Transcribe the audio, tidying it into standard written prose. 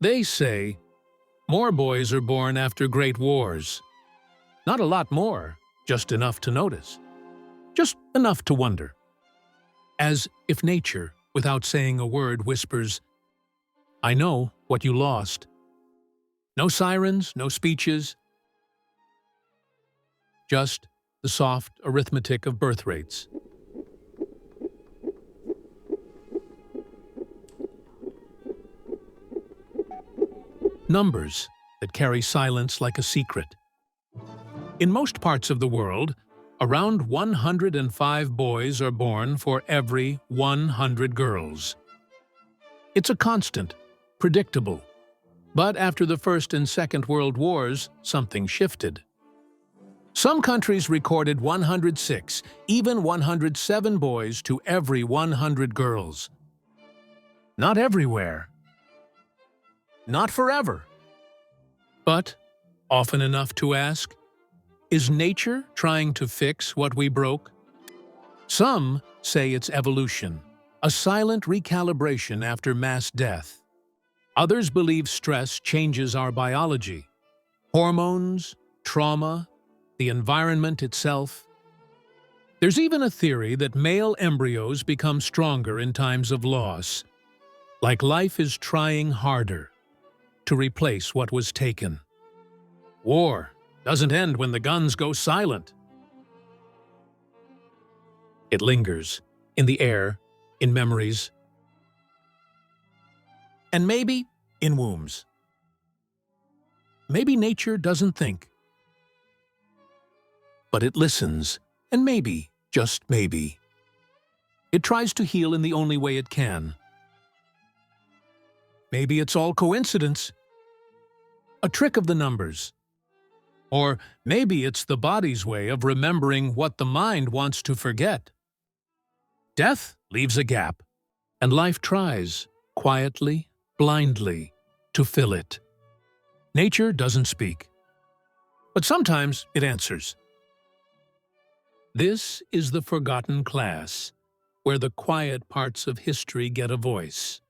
They say more boys are born after great wars. Not a lot more, just enough to notice. Just enough to wonder. As if nature, without saying a word, whispers, "I know what you lost." No sirens, no speeches. Just the soft arithmetic of birth rates. Numbers that carry silence like a secret. In most parts of the world, around 105 boys are born for every 100 girls. It's a constant, predictable. But after the First and Second World Wars, something shifted. Some countries recorded 106, even 107 boys to every 100 girls. Not everywhere. Not forever. But often enough to ask, is nature trying to fix what we broke? Some say it's evolution, a silent recalibration after mass death. Others believe stress changes our biology. Hormones, trauma, the environment itself. There's even a theory that male embryos become stronger in times of loss, like life is trying harder to replace what was taken. War doesn't end when the guns go silent. It lingers in the air, in memories, and maybe in wombs. Maybe nature doesn't think, but it listens, and maybe, just maybe, it tries to heal in the only way it can. Maybe it's all coincidence, a trick of the numbers. Or maybe it's the body's way of remembering what the mind wants to forget. Death leaves a gap, and life tries, quietly, blindly, to fill it. Nature doesn't speak, but sometimes it answers. This is the forgotten class, where the quiet parts of history get a voice.